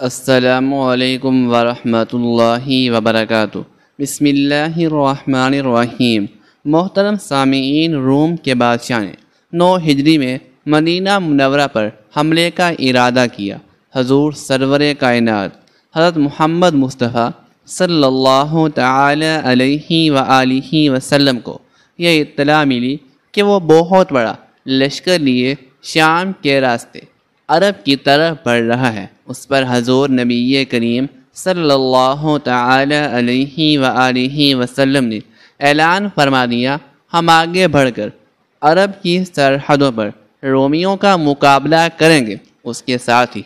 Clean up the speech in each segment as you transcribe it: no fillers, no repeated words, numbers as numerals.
السلام علیکم ورحمۃ اللہ وبرکاتہ۔ بسم اللہ الرحمن الرحیم۔ محترم سامعین، روم کے بادشاہ نے 9 ہجری میں مدینہ منورہ پر حملے کا ارادہ کیا۔ حضور سرور کائنات حضرت محمد مصطفیٰ صلی اللہ تعالی علیہ وآلہ وسلم کو یہ اطلاع ملی کہ وہ بہت بڑا لشکر لیے شام کے راستے عرب کی طرف بڑھ رہا ہے۔ اس پر حضور نبی کریم صلی اللہ تعالی علیہ وآلہ وسلم نے اعلان فرما دیا، ہم آگے بڑھ کر عرب کی سرحدوں پر رومیوں کا مقابلہ کریں گے۔ اس کے ساتھ ہی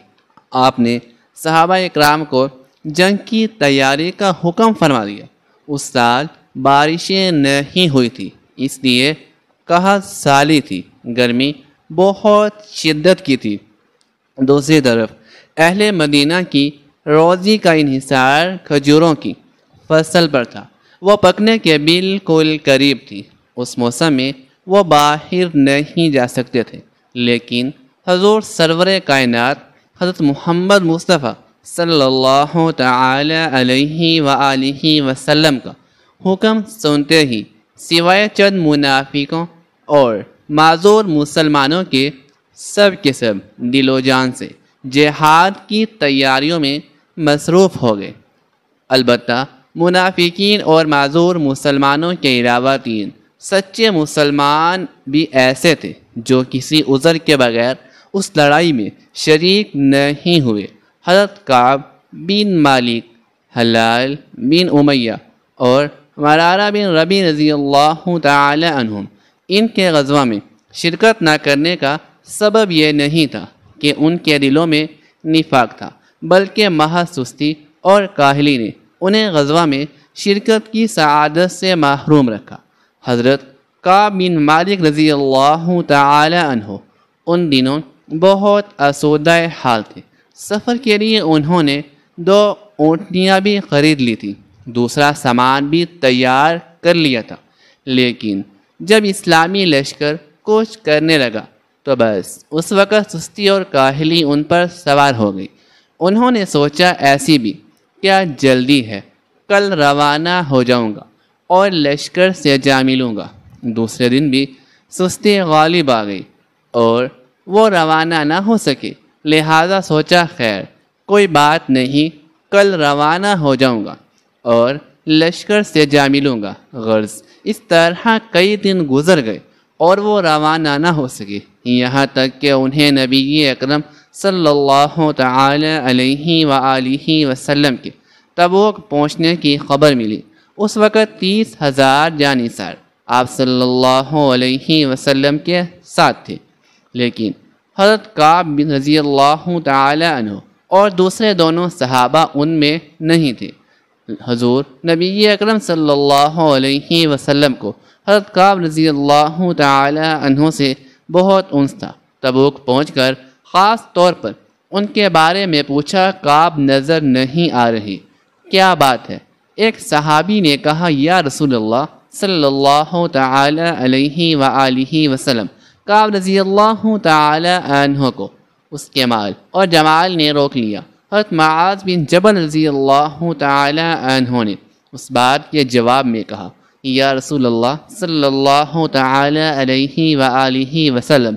آپ نے صحابہ اکرام کو جنگ کی تیاری کا حکم فرما دیا۔ اس سال بارشیں نہیں ہوئی تھی، اس لیے قحط سالی تھی، گرمی بہت شدت کی تھی۔ دوسری طرف اہل مدینہ کی روزی کا انحصار کھجوروں کی فصل پر تھا، وہ پکنے کے بالکل قریب تھی۔ اس موسم میں وہ باہر نہیں جا سکتے تھے، لیکن حضور سرور کائنات حضرت محمد مصطفیٰ صلی اللہ تعالی علیہ وآلہ وسلم کا حکم سنتے ہی سوائے چند منافقوں اور معذور مسلمانوں کے سب دل و جان سے جہاد کی تیاریوں میں مصروف ہو گئے۔ البتہ منافقین اور معذور مسلمانوں کے علاوہ 3 سچے مسلمان بھی ایسے تھے جو کسی عذر کے بغیر اس لڑائی میں شریک نہیں ہوئے۔ حضرت کعب بن مالک، حلال بن امیہ اور مرارہ بن ربیع رضی اللہ تعالی عنہم، ان کے غزوہ میں شرکت نہ کرنے کا سبب یہ نہیں تھا کہ ان کے دلوں میں نفاق تھا، بلکہ محض سستی اور کاہلی نے انہیں غزوہ میں شرکت کی سعادت سے محروم رکھا۔ حضرت کعب بن مالک رضی اللہ تعالی عنہ ان دنوں بہت آسودہ حال تھے۔ سفر کے لیے انہوں نے 2 اونٹنیاں بھی خرید لی تھی، دوسرا سامان بھی تیار کر لیا تھا، لیکن جب اسلامی لشکر کوچ کرنے لگا تو بس اس وقت سستی اور کاہلی ان پر سوار ہو گئی۔ انہوں نے سوچا ایسی بھی کیا جلدی ہے، کل روانہ ہو جاؤں گا اور لشکر سے جا ملوں گا۔ دوسرے دن بھی سستی غالب آ گئی اور وہ روانہ نہ ہو سکے، لہذا سوچا خیر کوئی بات نہیں، کل روانہ ہو جاؤں گا اور لشکر سے جا ملوں گا۔ غرض اس طرح کئی دن گزر گئے اور وہ روانہ نہ ہو سکے، یہاں تک کہ انہیں نبی اکرم صلی اللہ تعالی علیہ وآلہ وسلم کے تبوک پہنچنے کی خبر ملی۔ اس وقت 30,000 جانثار آپ صلی اللہ علیہ وسلم کے ساتھ تھے، لیکن حضرت کعب بن رضی اللہ تعالی عنہ اور دوسرے دونوں صحابہ ان میں نہیں تھے۔ حضور نبی اکرم صلی اللہ علیہ وسلم کو حضرت کعب رضی اللہ تعالی عنہ سے بہت انس تھا۔ تبوک پہنچ کر خاص طور پر ان کے بارے میں پوچھا، کعب نظر نہیں آ رہی، کیا بات ہے؟ ایک صحابی نے کہا، یا رسول اللہ صلی اللہ تعالی علیہ وآلہ وسلم، کعب رضی اللہ تعالی عنہ کو اس کے مال اور جمال نے روک لیا۔ حضرت معاذ بن جبل رضی اللہ تعالی عنہ نے اس بات کے جواب میں کہا، یا رسول اللہ صلی اللہ تعالی علیہ وآلہ وسلم،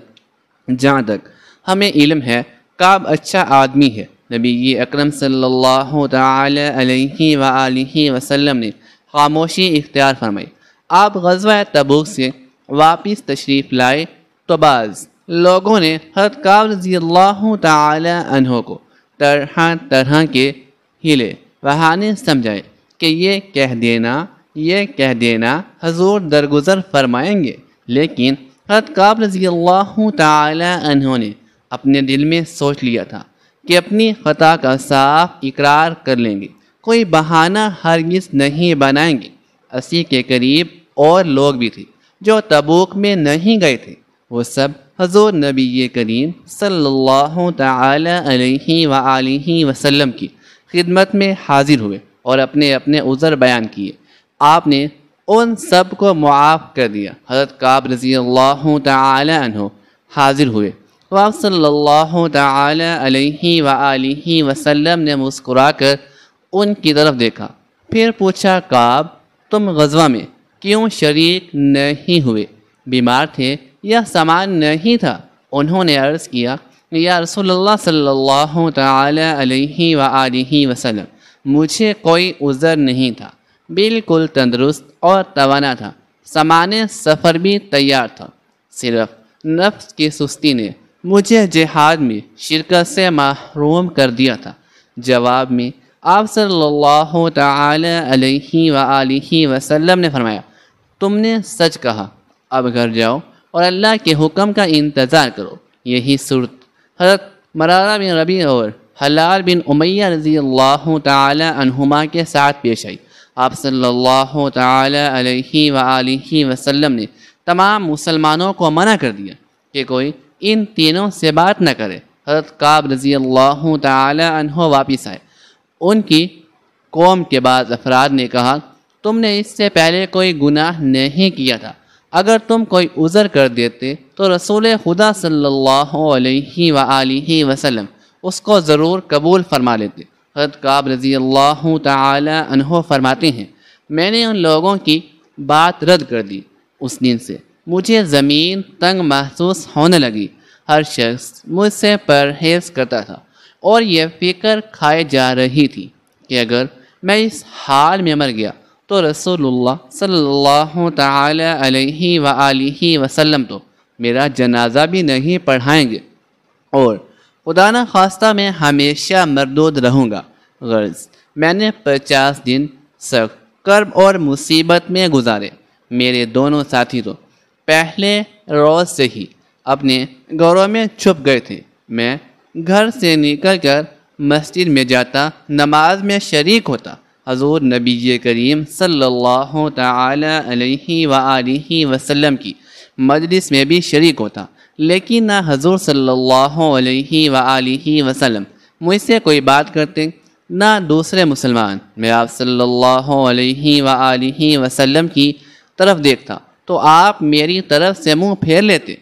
جہاں تک ہمیں علم ہے کعب اچھا آدمی ہے۔ نبی اکرم صلی اللہ تعالی علیہ وآلہ وسلم نے خاموشی اختیار فرمائی۔ آپ غزوہ تبوک سے واپس تشریف لائے تو بعض لوگوں نے حضرت کعب رضی اللہ تعالی عنہ کو طرح طرح کے ہیلے بہانے سمجھائے کہ یہ کہہ دینا حضور درگزر فرمائیں گے، لیکن حضرت کعب رضی اللہ تعالی عنہ نے اپنے دل میں سوچ لیا تھا کہ اپنی خطا کا صاف اقرار کر لیں گے، کوئی بہانہ ہرگز نہیں بنائیں گے۔ 80 کے قریب اور لوگ بھی تھے جو تبوک میں نہیں گئے تھے، وہ سب حضور نبی کریم صلی اللہ تعالی علیہ وآلہ وسلم کی خدمت میں حاضر ہوئے اور اپنے اپنے عذر بیان کیے۔ آپ نے ان سب کو معاف کر دیا۔ حضرت کعب رضی اللہ تعالی عنہ حاضر ہوئے تو آپ صلی اللہ تعالی علیہ وآلہ وسلم نے مسکرا کر ان کی طرف دیکھا، پھر پوچھا کعب تم غزوہ میں کیوں شریک نہیں ہوئے؟ بیمار تھے یا سامان نہیں تھا؟ انہوں نے عرض کیا یا رسول اللہ صلی اللہ تعالی علیہ وآلہ وسلم، مجھے کوئی عذر نہیں تھا، بالکل تندرست اور توانا تھا، سامان سفر بھی تیار تھا، صرف نفس کی سستی نے مجھے جہاد میں شرکت سے محروم کر دیا تھا۔ جواب میں آپ صلی اللہ تعالی علیہ وآلہ وسلم نے فرمایا تم نے سچ کہا، اب گھر جاؤ اور اللہ کے حکم کا انتظار کرو۔ یہی صورت حضرت مرارہ بن ربیع اور حلال بن امیہ رضی اللہ تعالی عنہما کے ساتھ پیش آئی۔ آپ صلی اللہ تعالی علیہ وآلہ وسلم نے تمام مسلمانوں کو منع کر دیا کہ کوئی ان تینوں سے بات نہ کرے۔ حضرت کعب رضی اللہ تعالی عنہ واپس آئے۔ ان کی قوم کے بعض افراد نے کہا تم نے اس سے پہلے کوئی گناہ نہیں کیا تھا، اگر تم کوئی عذر کر دیتے تو رسول خدا صلی اللہ علیہ وآلہ وسلم اس کو ضرور قبول فرما لیتے۔ حضرت کعب رضی اللہ تعالی عنہ فرماتے ہیں میں نے ان لوگوں کی بات رد کر دی۔ اس دن سے مجھے زمین تنگ محسوس ہونے لگی، ہر شخص مجھ سے پرہیز کرتا تھا اور یہ فکر کھائے جا رہی تھی کہ اگر میں اس حال میں مر گیا تو رسول اللہ صلی اللہ تعالی علیہ وآلہ وسلم تو میرا جنازہ بھی نہیں پڑھائیں گے اور خدا نہ خواستہ میں ہمیشہ مردود رہوں گا۔ غرض میں نے 50 دن سخت کرب اور مصیبت میں گزارے۔ میرے دونوں ساتھی تو پہلے روز سے ہی اپنے گھروں میں چھپ گئے تھے۔ میں گھر سے نکل کر مسجد میں جاتا، نماز میں شریک ہوتا، حضور نبی کریم صلی اللہ تعالی علیہ وآلہ وسلم کی مجلس میں بھی شریک ہوتا، لیکن نہ حضور صلی اللہ علیہ وآلہ وسلم مجھ سے کوئی بات کرتے نہ دوسرے مسلمان۔ میں آپ صلی اللہ علیہ وآلہ وسلم کی طرف دیکھتا تو آپ میری طرف سے منہ پھیر لیتے،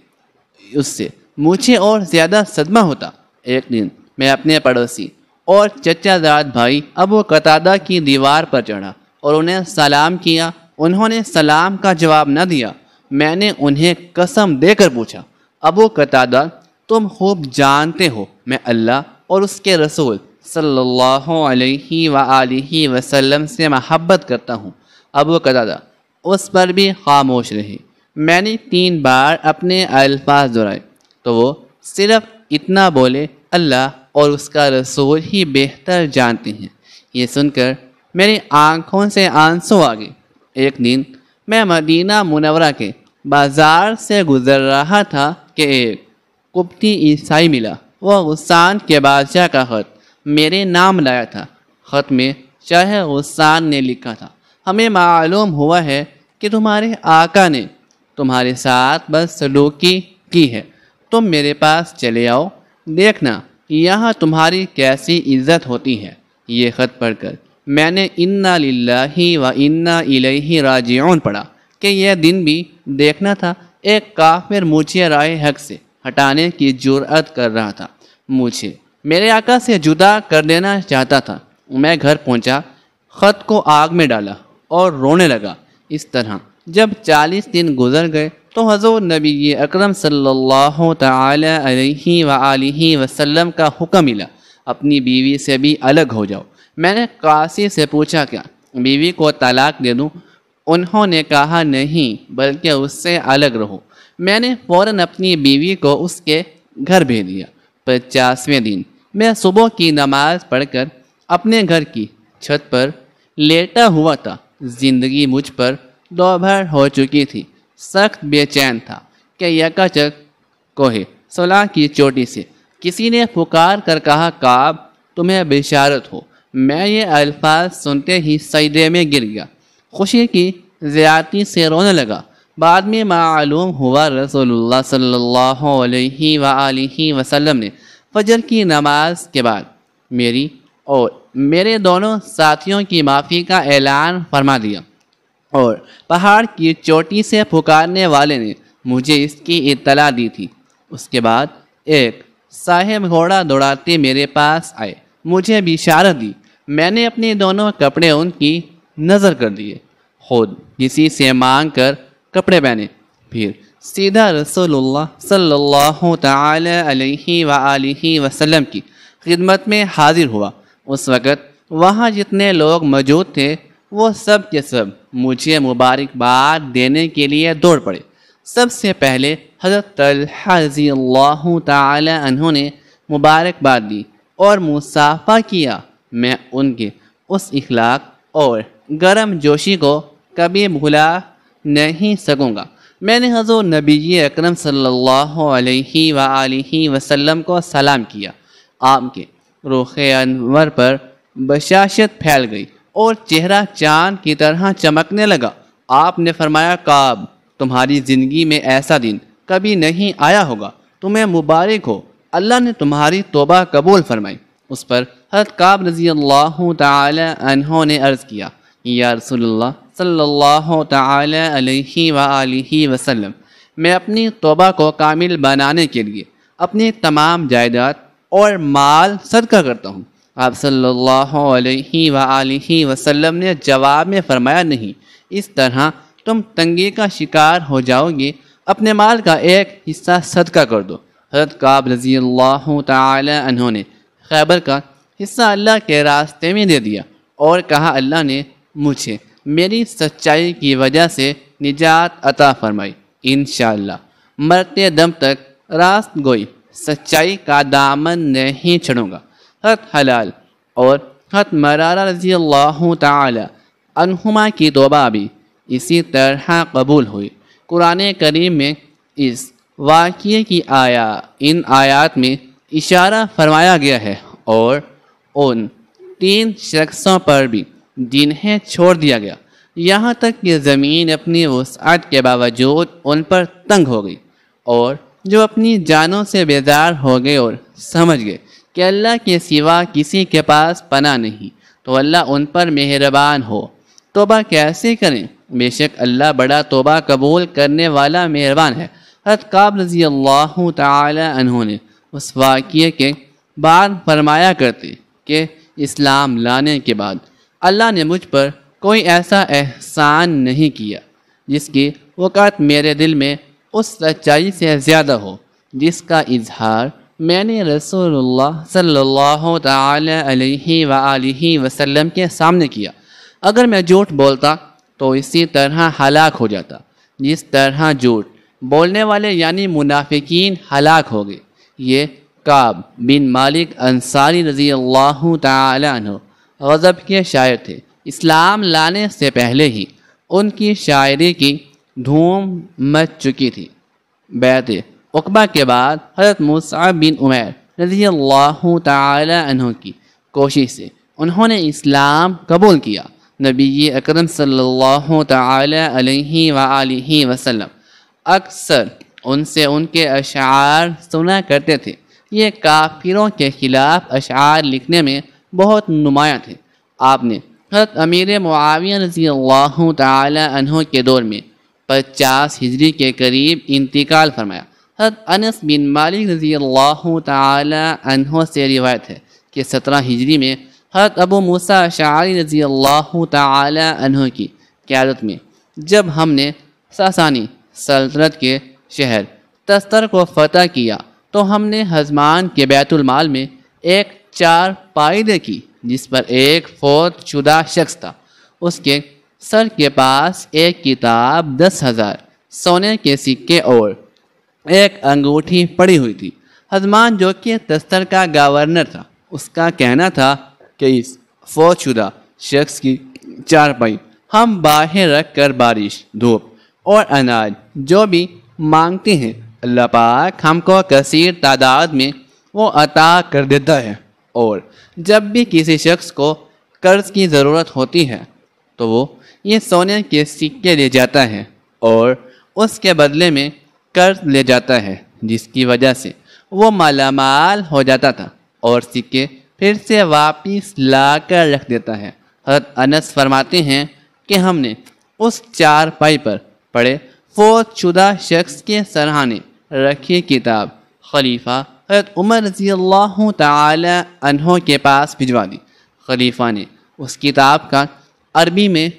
اس سے مجھے اور زیادہ صدمہ ہوتا۔ ایک دن میں اپنے پڑوسی اور چچا زاد بھائی ابو قتادہ کی دیوار پر چڑھا اور انہیں سلام کیا۔ انہوں نے سلام کا جواب نہ دیا۔ میں نے انہیں قسم دے کر پوچھا ابو قتادہ تم خوب جانتے ہو میں اللہ اور اس کے رسول صلی اللہ علیہ وآلہ وسلم سے محبت کرتا ہوں۔ ابو قتادہ اس پر بھی خاموش رہے۔ میں نے 3 بار اپنے الفاظ دہرائے تو وہ صرف اتنا بولے اللہ اور اس کا رسول ہی بہتر جانتے ہیں۔ یہ سن کر میری آنکھوں سے آنسو آ گئے۔ ایک دن میں مدینہ منورہ کے بازار سے گزر رہا تھا کہ ایک قبطی عیسائی ملا۔ وہ غسان کے بادشاہ کا خط میرے نام لایا تھا۔ خط میں شاہ غسان نے لکھا تھا ہمیں معلوم ہوا ہے کہ تمہارے آقا نے تمہارے ساتھ بد سلوکی کی ہے، تم میرے پاس چلے آؤ، دیکھنا یہاں تمہاری کیسی عزت ہوتی ہے۔ یہ خط پڑھ کر میں نے انا للہ و انا الیہ راجعون پڑھا کہ یہ دن بھی دیکھنا تھا۔ ایک کافر مجھے رائے حق سے ہٹانے کی جرأت کر رہا تھا، مجھے میرے آقا سے جدا کر دینا چاہتا تھا۔ میں گھر پہنچا، خط کو آگ میں ڈالا اور رونے لگا۔ اس طرح جب 40 دن گزر گئے تو حضور نبی اکرم صلی اللہ تعالی علیہ وآلہ وسلم کا حکم ملا اپنی بیوی سے بھی الگ ہو جاؤ۔ میں نے قاضی سے پوچھا کیا بیوی کو طلاق دے دوں؟ انہوں نے کہا نہیں بلکہ اس سے الگ رہو۔ میں نے فوراً اپنی بیوی کو اس کے گھر بھیج دیا۔ 50ویں دن میں صبح کی نماز پڑھ کر اپنے گھر کی چھت پر لیٹا ہوا تھا۔ زندگی مجھ پر دوبھر ہو چکی تھی، سخت بے چین تھا کہ یکاچک کوہ صلاح کی چوٹی سے کسی نے پکار کر کہا کعب تمہیں بشارت ہو۔ میں یہ الفاظ سنتے ہی سجدے میں گر گیا، خوشی کی زیادتی سے رونے لگا۔ بعد میں معلوم ہوا رسول اللہ صلی اللہ علیہ وآلہ وسلم نے فجر کی نماز کے بعد میری اور میرے دونوں ساتھیوں کی معافی کا اعلان فرما دیا، اور پہاڑ کی چوٹی سے پکارنے والے نے مجھے اس کی اطلاع دی تھی۔ اس کے بعد ایک صاحب گھوڑا دوڑاتے میرے پاس آئے، مجھے بشارت دی، میں نے اپنے دونوں کپڑے ان کی نظر کر دیے، خود کسی سے مانگ کر کپڑے پہنے، پھر سیدھا رسول اللہ صلی اللہ تعالی علیہ وآلہ وسلم کی خدمت میں حاضر ہوا۔ اس وقت وہاں جتنے لوگ موجود تھے وہ سب کے سب مجھے مبارکباد دینے کے لیے دوڑ پڑے۔ سب سے پہلے حضرت طلحہ رضی اللہ تعالی عنہ نے مبارکباد دی اور مصافحہ کیا۔ میں ان کے اس اخلاق اور گرم جوشی کو کبھی بھلا نہیں سکوں گا۔ میں نے حضور نبی اکرم صلی اللہ علیہ وآلہ وسلم کو سلام کیا۔ آپ کے رخ انور پر بشاشت پھیل گئی اور چہرہ چاند کی طرح چمکنے لگا۔ آپ نے فرمایا، کعب، تمہاری زندگی میں ایسا دن کبھی نہیں آیا ہوگا، تمہیں مبارک ہو، اللہ نے تمہاری توبہ قبول فرمائی۔ اس پر حضرت کعب رضی اللہ تعالی عنہ نے عرض کیا، یا رسول اللہ صلی اللہ تعالی علیہ وآلہ وسلم، میں اپنی توبہ کو کامل بنانے کے لیے اپنی تمام جائیداد اور مال صدقہ کرتا ہوں۔ آپ صلی اللہ علیہ وآلہ وسلم نے جواب میں فرمایا، نہیں، اس طرح تم تنگی کا شکار ہو جاؤ گے، اپنے مال کا ایک حصہ صدقہ کر دو۔ حضرت کعب رضی اللہ تعالی عنہ نے خیبر کا حصہ اللہ کے راستے میں دے دیا اور کہا، اللہ نے مجھے میری سچائی کی وجہ سے نجات عطا فرمائی، انشاءاللہ مرتے دم تک راست گوئی سچائی کا دامن نہیں چھڑوں گا۔ حضرت حلال اور حضرت مرارہ رضی اللہ تعالی عنہما کی توبہ بھی اسی طرح قبول ہوئی۔ قرآن کریم میں اس واقعے کی ان آیات میں اشارہ فرمایا گیا ہے اور ان 3 شخصوں پر بھی جنہیں چھوڑ دیا گیا، یہاں تک کہ زمین اپنی وسعت کے باوجود ان پر تنگ ہو گئی، اور جو اپنی جانوں سے بیزار ہو گئے اور سمجھ گئے کہ اللہ کے سوا کسی کے پاس پناہ نہیں، تو اللہ ان پر مہربان ہو۔ توبہ کیسے کریں؟ بے شک اللہ بڑا توبہ قبول کرنے والا مہربان ہے۔ حضرت کعب رضی اللہ تعالی عنہ نے اس واقعے کے بعد فرمایا کرتے کہ اسلام لانے کے بعد اللہ نے مجھ پر کوئی ایسا احسان نہیں کیا جس کی وقعت میرے دل میں اس سچائی سے زیادہ ہو جس کا اظہار میں نے رسول اللہ صلی اللہ تعالی علیہ وآلہ وسلم کے سامنے کیا۔ اگر میں جھوٹ بولتا تو اسی طرح ہلاک ہو جاتا جس طرح جھوٹ بولنے والے یعنی منافقین ہلاک ہو گئے۔ یہ کعب بن مالک انصاری رضی اللہ تعالی عنہ غضب کے شاعر تھے۔ اسلام لانے سے پہلے ہی ان کی شاعری کی دھوم مچ چکی تھی۔ بیعت عقبہ کے بعد حضرت مصعب بن عمیر رضی اللہ تعالی عنہ کی کوشش سے انہوں نے اسلام قبول کیا۔ نبی اکرم صلی اللہ تعالی علیہ وآلہ وسلم اکثر ان سے ان کے اشعار سنا کرتے تھے۔ یہ کافروں کے خلاف اشعار لکھنے میں بہت نمایاں تھے۔ آپ نے حضرت امیر معاویہ رضی اللہ تعالی عنہ کے دور میں 50 ہجری کے قریب انتقال فرمایا۔ حضرت انس بن مالک رضی اللہ تعالی عنہ سے روایت ہے کہ 17 ہجری میں حضرت ابو موسیٰ اشعری رضی اللہ تعالی عنہ کی قیادت میں جب ہم نے ساسانی سلطنت کے شہر تستر کو فتح کیا تو ہم نے ہزمان کے بیت المال میں ایک چارپائی دیکھی جس پر ایک فوت شدہ شخص تھا۔ اس کے سر کے پاس ایک کتاب، 10,000 سونے کے سکے اور ایک انگوٹھی پڑی ہوئی تھی۔ ہزمان جو کہ تستر کا گورنر تھا، اس کا کہنا تھا کہ اس فوت شدہ شخص کی چارپائی ہم باہر رکھ کر بارش، دھوپ اور اناج جو بھی مانگتے ہیں اللہ پاک ہم کو کثیر تعداد میں وہ عطا کر دیتا ہے، اور جب بھی کسی شخص کو قرض کی ضرورت ہوتی ہے تو وہ یہ سونے کے سکے لے جاتا ہے اور اس کے بدلے میں قرض لے جاتا ہے، جس کی وجہ سے وہ مالا مال ہو جاتا تھا اور سکے پھر سے واپس لا کر رکھ دیتا ہے۔ حضرت انس فرماتے ہیں کہ ہم نے اس چارپائی پر پڑے فوت شدہ شخص کے سرہانے رکھی کتاب خلیفہ حضرت عمر رضی اللہ تعالی عنہ کے پاس بھجوا دی۔ خلیفہ نے اس کتاب کا عربی میں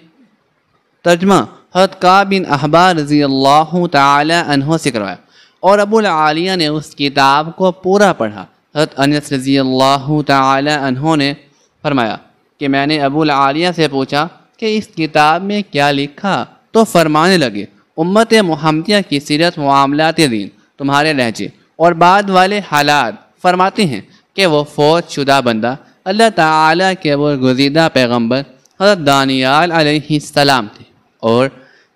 ترجمہ حضرت کعب بن احبار رضی اللہ تعالی عنہ سے کروایا اور ابو العالیہ نے اس کتاب کو پورا پڑھا۔ حضرت انس رضی اللہ تعالی عنہ نے فرمایا کہ میں نے ابو العالیہ سے پوچھا کہ اس کتاب میں کیا لکھا، تو فرمانے لگے امت محمدیہ کی سیرت، معاملات دین، تمہارے لہجے اور بعد والے حالات۔ فرماتے ہیں کہ وہ فوت شدہ بندہ اللہ تعالیٰ کے وہ گزیدہ پیغمبر حضرت دانیال علیہ السلام تھے اور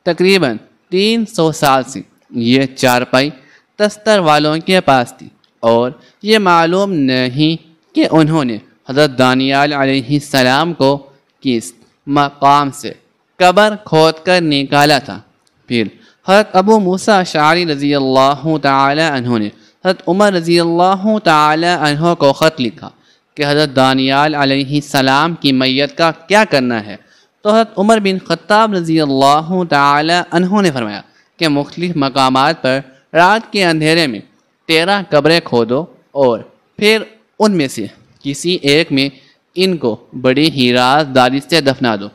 تقریباً 300 سال سے یہ چارپائی تستر والوں کے پاس تھی، اور یہ معلوم نہیں کہ انہوں نے حضرت دانیال علیہ السلام کو کس مقام سے قبر کھود کر نکالا تھا۔ پھر حضرت ابو موسیٰ اشعری رضی اللہ تعالی عنہ نے حضرت عمر رضی اللہ تعالی عنہ کو خط لکھا کہ حضرت دانیال علیہ السلام کی میت کا کیا کرنا ہے، تو حضرت عمر بن خطاب رضی اللہ تعالی عنہ نے فرمایا کہ مختلف مقامات پر رات کے اندھیرے میں 13 قبریں کھودو اور پھر ان میں سے کسی ایک میں ان کو بڑی ہی رازداری سے دفنا دو،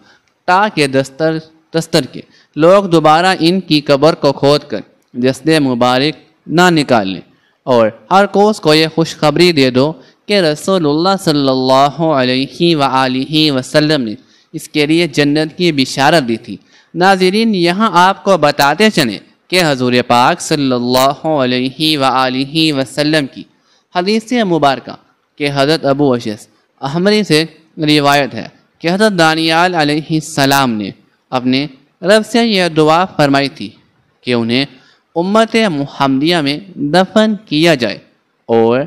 تاکہ دستر کے لوگ دوبارہ ان کی قبر کو کھود کر جسد مبارک نہ نکال لیں، اور ہر کوس کو یہ خوشخبری دے دو کہ رسول اللہ صلی اللہ علیہ وآلہ وسلم نے اس کے لیے جنت کی بشارت دی تھی۔ ناظرین، یہاں آپ کو بتاتے چلیں کہ حضور پاک صلی اللہ علیہ وآلہ وسلم کی حدیث مبارکہ کہ حضرت ابو اشعث احمری سے روایت ہے کہ حضرت دانیال علیہ السلام نے اپنے رب سے یہ دعا فرمائی تھی کہ انہیں امت محمدیہ میں دفن کیا جائے، اور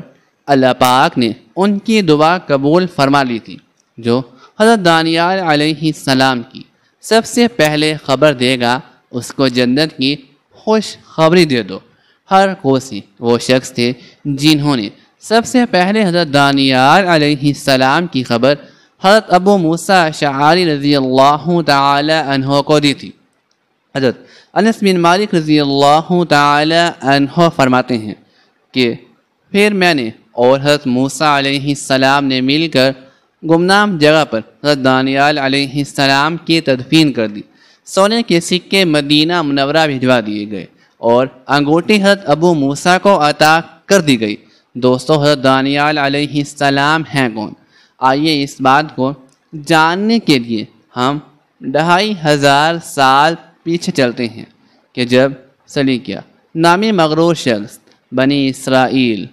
اللہ پاک نے ان کی دعا قبول فرما لی تھی۔ جو حضرت دانیال علیہ السلام کی سب سے پہلے خبر دے گا اس کو جنت کی خوش خبری دے دو۔ ہر کوسی وہ شخص تھے جنہوں نے سب سے پہلے حضرت دانیال علیہ السلام کی خبر حضرت ابو موسیٰ اشعری رضی اللہ تعالی عنہ کو دی تھی۔ حضرت انس بن مالک رضی اللہ تعالی عنہ فرماتے ہیں کہ پھر میں نے اور حضرت موسیٰ علیہ السلام نے مل کر گمنام جگہ پر حضرت دانیال علیہ السلام کی تدفین کر دی۔ سونے کے سکے مدینہ منورہ بھجوا دیے گئے اور انگوٹھی حضرت ابو موسیٰ کو عطا کر دی گئی۔ دوستو، حضرت دانیال علیہ السلام ہیں کون؟ آئیے اس بات کو جاننے کے لیے ہم 2500 سال پیچھے چلتے ہیں کہ جب سلیکیہ نامی مغرور شخص بنی اسرائیل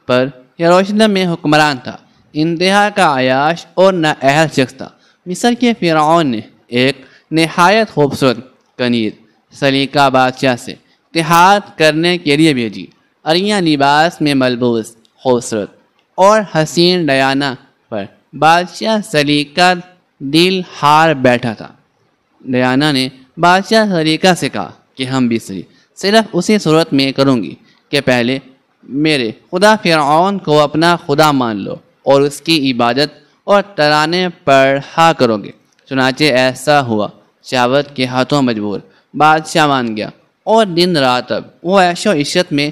پر یروشلم میں حکمران تھا، انتہا کا عیاش اور نااہل شخص تھا۔ مصر کے فرعون نے ایک نہایت خوبصورت کنیز سلیقہ بادشاہ سے اتحاد کرنے کے لیے بھیجی۔ عریاں لباس میں ملبوس خوبصورت اور حسین ڈیانا پر بادشاہ سلیقہ دل ہار بیٹھا تھا۔ ڈیانا نے بادشاہ سلیقہ سے کہا کہ ہم بسری صرف اسی صورت میں کروں گی کہ پہلے میرے خدا فرعون کو اپنا خدا مان لو اور اس کی عبادت اور ترانے پڑھا کرو گے۔ چنانچہ ایسا ہوا، شاوت کے ہاتھوں مجبور بادشاہ مان گیا، اور دن رات اب وہ عیش و عشرت میں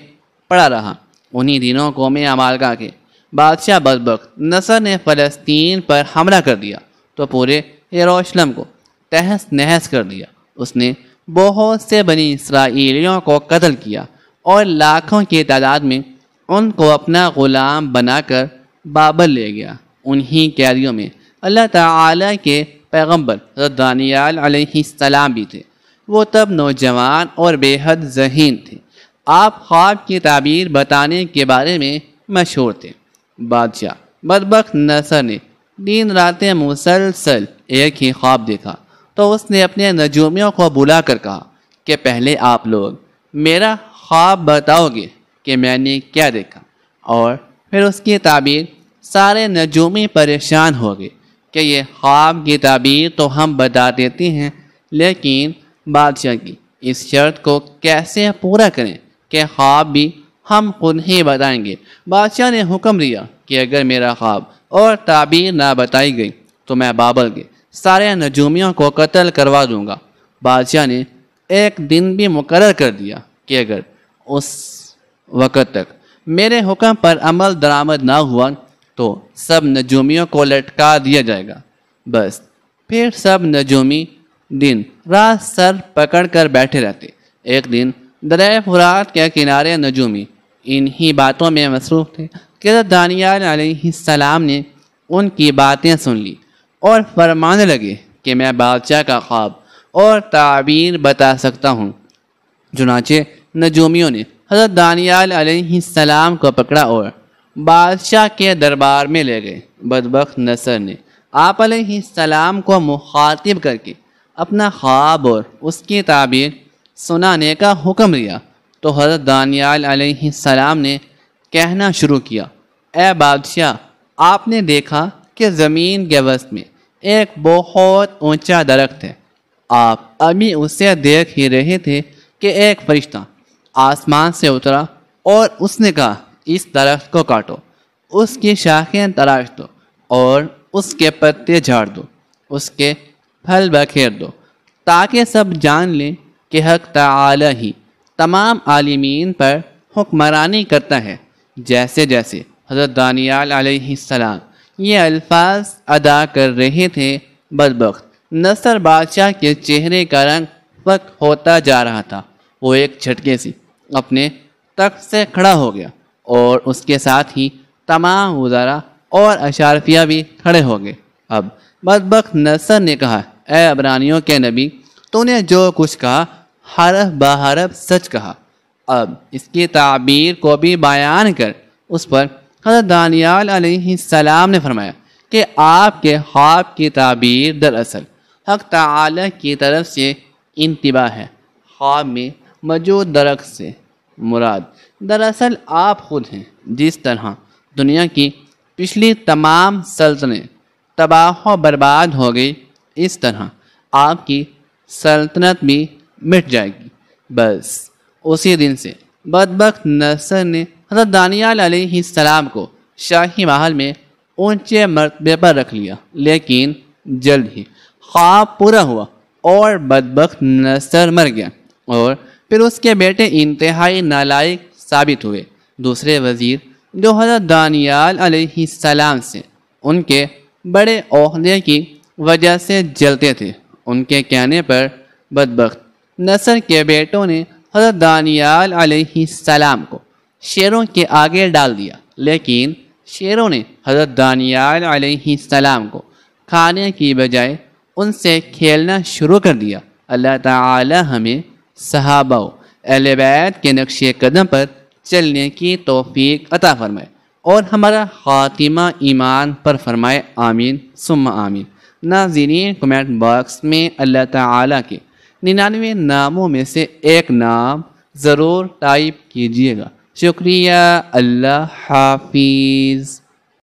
پڑا رہا۔ انہی دنوں قوم عمالقہ کے بادشاہ بدبخت نصر نے فلسطین پر حملہ کر دیا تو پورے یروشلم کو تہس نہس کر دیا۔ اس نے بہت سے بنی اسرائیلیوں کو قتل کیا اور لاکھوں کی تعداد میں ان کو اپنا غلام بنا کر بابل لے گیا۔ انہی قیدیوں میں اللہ تعالی کے پیغمبر حضرت دانیال علیہ السلام بھی تھے۔ وہ تب نوجوان اور بے حد ذہین تھے۔ آپ خواب کی تعبیر بتانے کے بارے میں مشہور تھے۔ بادشاہ بدبخت نصر نے دن راتیں مسلسل ایک ہی خواب دیکھا تو اس نے اپنے نجومیوں کو بلا کر کہا کہ پہلے آپ لوگ میرا خواب بتاؤ گے کہ میں نے کیا دیکھا، اور پھر اس کی تعبیر۔ سارے نجومی پریشان ہو گئے کہ یہ خواب کی تعبیر تو ہم بتا دیتے ہیں، لیکن بادشاہ کی اس شرط کو کیسے پورا کریں کہ خواب بھی ہم خود ہی بتائیں گے۔ بادشاہ نے حکم دیا کہ اگر میرا خواب اور تعبیر نہ بتائی گئی تو میں بابل کے سارے نجومیوں کو قتل کروا دوں گا۔ بادشاہ نے ایک دن بھی مقرر کر دیا کہ اگر اس وقت تک میرے حکم پر عمل درآمد نہ ہوا تو سب نجومیوں کو لٹکا دیا جائے گا۔ بس پھر سب نجومی دن رات سر پکڑ کر بیٹھے رہتے۔ ایک دن دریائے فرات کے کنارے نجومی انہی باتوں میں مصروف تھے کہ حضرت دانیال علیہ السلام نے ان کی باتیں سن لی اور فرمانے لگے کہ میں بادشاہ کا خواب اور تعبیر بتا سکتا ہوں۔ چنانچہ نجومیوں نے حضرت دانیال علیہ السلام کو پکڑا اور بادشاہ کے دربار میں لے گئے۔ بدبخت نصر نے آپ علیہ السلام کو مخاطب کر کے اپنا خواب اور اس کی تعبیر سنانے کا حکم دیا تو حضرت دانیال علیہ السلام نے کہنا شروع کیا، اے بادشاہ، آپ نے دیکھا کہ زمین کے وسط میں ایک بہت اونچا درخت ہے۔ آپ ابھی اسے دیکھ ہی رہے تھے کہ ایک فرشتہ آسمان سے اترا اور اس نے کہا، اس درخت کو کاٹو، اس کی شاخیں تراش دو اور اس کے پتے جھاڑ دو، اس کے پھل بکھیر دو، تاکہ سب جان لیں کہ حق تعالی ہی تمام عالمین پر حکمرانی کرتا ہے۔ جیسے جیسے حضرت دانیال علیہ السلام یہ الفاظ ادا کر رہے تھے، بدبخت نصر بادشاہ کے چہرے کا رنگ فک ہوتا جا رہا تھا۔ وہ ایک جھٹکے سے اپنے تخت سے کھڑا ہو گیا اور اس کے ساتھ ہی تمام وزراء اور اشرافیہ بھی کھڑے ہو گئے۔ اب بدبخت نصر نے کہا، اے عبرانیوں کے نبی، تو نے جو کچھ کہا حرف بحرف سچ کہا، اب اس کی تعبیر کو بھی بیان کر۔ اس پر حضرت دانیال علیہ السلام نے فرمایا کہ آپ کے خواب کی تعبیر دراصل حق تعالی کی طرف سے انتباہ ہے۔ خواب میں موجود درخت سے مراد دراصل آپ خود ہیں۔ جس طرح دنیا کی پچھلی تمام سلطنتیں تباہ و برباد ہو گئی، اس طرح آپ کی سلطنت بھی مٹ جائے گی۔ بس اسی دن سے بدبخت نصر نے حضرت دانیال علیہ السلام کو شاہی محل میں اونچے مرتبے پر رکھ لیا، لیکن جلد ہی خواب پورا ہوا اور بدبخت نصر مر گیا، اور پھر اس کے بیٹے انتہائی نالائق ثابت ہوئے۔ دوسرے وزیر جو حضرت دانیال علیہ السلام سے ان کے بڑے عہدے کی وجہ سے جلتے تھے، ان کے کہنے پر بدبخت نصر کے بیٹوں نے حضرت دانیال علیہ السلام کو شیروں کے آگے ڈال دیا، لیکن شیروں نے حضرت دانیال علیہ السلام کو کھانے کی بجائے ان سے کھیلنا شروع کر دیا۔ اللہ تعالی ہمیں صحابہ و اہل بیت کے نقش قدم پر چلنے کی توفیق عطا فرمائے اور ہمارا خاتمہ ایمان پر فرمائے، آمین ثم آمین۔ ناظرین، کمنٹ باکس میں اللہ تعالیٰ کے 99 ناموں میں سے ایک نام ضرور ٹائپ کیجیے گا۔ شکریہ، اللہ حافظ۔